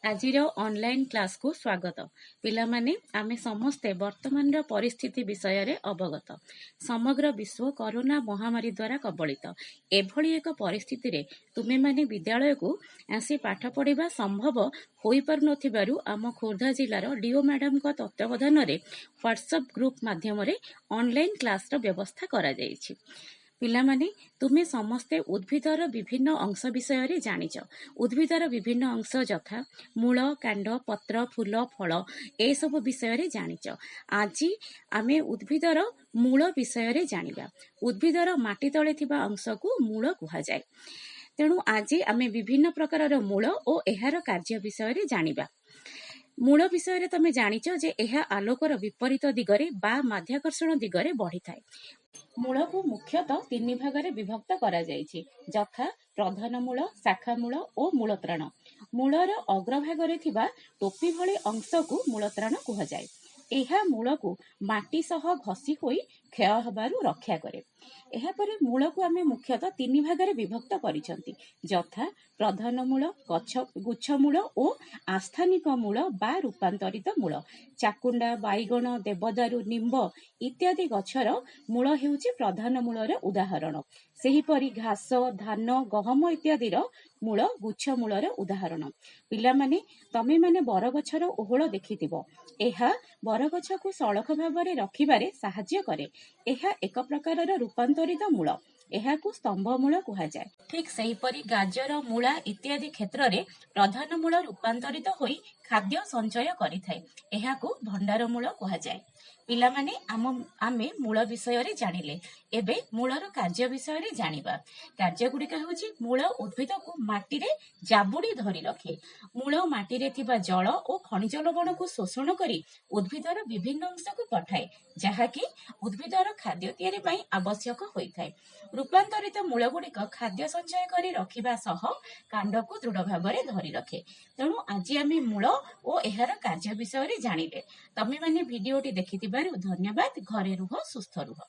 ଆଜିର ଅନଲାଇନ କ୍ଲାସକୁ ସ୍ୱାଗତ। ପିଲାମାନେ, ଆମେ ସମସ୍ତେ ବର୍ତ୍ତମାନର ପରିସ୍ଥିତି ବିଷୟରେ ଅବଗତ। ସମଗ୍ର ବିଶ୍ୱ କରୋନା ମହାମାରୀ ଦ୍ୱାରା କବଳିତ। ଏଭଳି ଏକ ପରିସ୍ଥିତିରେ ତୁମେମାନେ ବିଦ୍ୟାଳୟକୁ ଆସି ପାଠ ପଢ଼ିବା ସମ୍ଭବ ହୋଇପାରୁନଥିବାରୁ ଆମ ଖୋର୍ଦ୍ଧା ଜିଲ୍ଲାର ଡିଓ ମ୍ୟାଡାମଙ୍କ ତତ୍ତ୍ୱାବଧାନରେ ହ୍ୱାଟ୍ସଆପ୍ ଗ୍ରୁପ ମାଧ୍ୟମରେ ଅନଲାଇନ କ୍ଲାସର ବ୍ୟବସ୍ଥା କରାଯାଇଛି। ପିଲାମାନେ, ତୁମେ ସମସ୍ତେ ଉଦ୍ଭିଦର ବିଭିନ୍ନ ଅଂଶ ବିଷୟରେ ଜାଣିଛ। ଉଦ୍ଭିଦର ବିଭିନ୍ନ ଅଂଶ ଯଥା ମୂଳ, କାଣ୍ଡ, ପତ୍ର, ଫୁଲ, ଫଳ ଏସବୁ ବିଷୟରେ ଜାଣିଛ। ଆଜି ଆମେ ଉଦ୍ଭିଦର ମୂଳ ବିଷୟରେ ଜାଣିବା। ଉଦ୍ଭିଦର ମାଟି ତଳେ ଥିବା ଅଂଶକୁ ମୂଳ କୁହାଯାଏ। ତେଣୁ ଆଜି ଆମେ ବିଭିନ୍ନ ପ୍ରକାରର ମୂଳ ଓ ଏହାର କାର୍ଯ୍ୟ ବିଷୟରେ ଜାଣିବା। ମୂଳ ବିଷୟରେ ତମେ ଜାଣିଛ ଯେ ଏହା ଆଲୋକର ବିପରୀତ ଦିଗରେ ବା ମାଧ୍ୟାକର୍ଷଣ ଦିଗରେ ବଢିଥାଏ। ମୂଳକୁ ମୁଖ୍ୟତଃ 3 ଭାଗରେ ବିଭକ୍ତ କରାଯାଇଛି, ଯଥା ପ୍ରଧାନ ମୂଳ, ଶାଖା ମୂଳ ଓ ମୂଳତ୍ରାଣ। ମୂଳର ଅଗ୍ରଭାଗରେ ଥିବା ଟୋପି ଭଳି ଅଂଶକୁ ମୂଳତ୍ରାଣ କୁହାଯାଏ। ଏହା ମୂଳକୁ ମାଟି ସହ ଘଷି ହୋଇ କ୍ଷୟ ହେବାରୁ ରକ୍ଷା କରେ। ଏହାପରେ ମୂଳକୁ ଆମେ ମୁଖ୍ୟତଃ 3 ଭାଗରେ ବିଭକ୍ତ କରିଛନ୍ତି, ଯଥା ପ୍ରଧାନ ମୂଳ, ଗୁଚ୍ଛ ମୂଳ ଓ ଆସ୍ଥାନିକ ମୂଳ ବା ରୂପାନ୍ତରିତ ମୂଳ। ଚାକୁଣ୍ଡା, ବାଇଗଣ, ଦେବଦାରୁ, ନିମ୍ବ ଇତ୍ୟାଦି ଗଛର ମୂଳ ହେଉଛି ପ୍ରଧାନ ମୂଳର ଉଦାହରଣ। ସେହିପରି ଘାସ, ଧାନ, ଗହମ ଇତ୍ୟାଦିର ମୂଳ ଗୁଚ୍ଛ ମୂଳର ଉଦାହରଣ। ପିଲାମାନେ, ତମେମାନେ ବରଗଛର ଓହଳ ଦେଖିଥିବ। ଏହା ବରଗଛକୁ ସଳଖ ଭାବରେ ରଖିବାରେ ସାହାଯ୍ୟ କରେ। ଏହା ଏକ ପ୍ରକାରର ରୂପାନ୍ତରିତ ମୂଳ। ଏହାକୁ ସ୍ତମ୍ଭ ମୂଳ କୁହାଯାଏ। ଠିକ୍ ସେହିପରି ଗାଜର, ମୂଳା ଇତ୍ୟାଦି କ୍ଷେତ୍ରରେ ପ୍ରଧାନ ମୂଳ ରୂପାନ୍ତରିତ ହୋଇ ଖାଦ୍ୟ ସଞ୍ଚୟ କରିଥାଏ। ଏହାକୁ ଭଣ୍ଡାର ମୂଳ କୁହାଯାଏ। ପିଲାମାନେ, ଆମେ ମୂଳ ବିଷୟରେ ଜାଣିଲେ। ଏବେ ମୂଳର କାର୍ଯ୍ୟ ବିଷୟରେ ଜାଣିବା। କାର୍ଯ୍ୟଗୁଡ଼ିକ ହେଉଛି ମୂଳ ଉଦ୍ଭିଦକୁ ମାଟିରେ ଜାବୁଡ଼ି ଧରି ରଖେ। ମୂଳ ମାଟିରେ ଥିବା ଜଳ ଓ ଖଣିଜ ଲବଣକୁ ଶୋଷଣ କରି ଉଦ୍ଭିଦର ବିଭିନ୍ନ ଅଂଶକୁ ପଠାଏ, ଯାହାକି ଉଦ୍ଭିଦର ଖାଦ୍ୟ ତିଆରି ପାଇଁ ଆବଶ୍ୟକ ହୋଇଥାଏ। ରୂପାନ୍ତରିତ ମୂଳଗୁଡ଼ିକ ଖାଦ୍ୟ ସଞ୍ଚୟ କରି ରଖିବା ସହ କାଣ୍ଡକୁ ଦୃଢ଼ ଭାବରେ ଧରି ରଖେ। ତେଣୁ ଆଜି ଆମେ ମୂଳ ଓ ଏହାର କାର୍ଯ୍ୟ ବିଷୟରେ ଜାଣିଲେ। ତମେମାନେ ଭିଡିଓଟି ଦେଖିଥିବାରୁ ଧନ୍ୟବାଦ। ଘରେ ରୁହ, ସୁସ୍ଥ ରୁହ।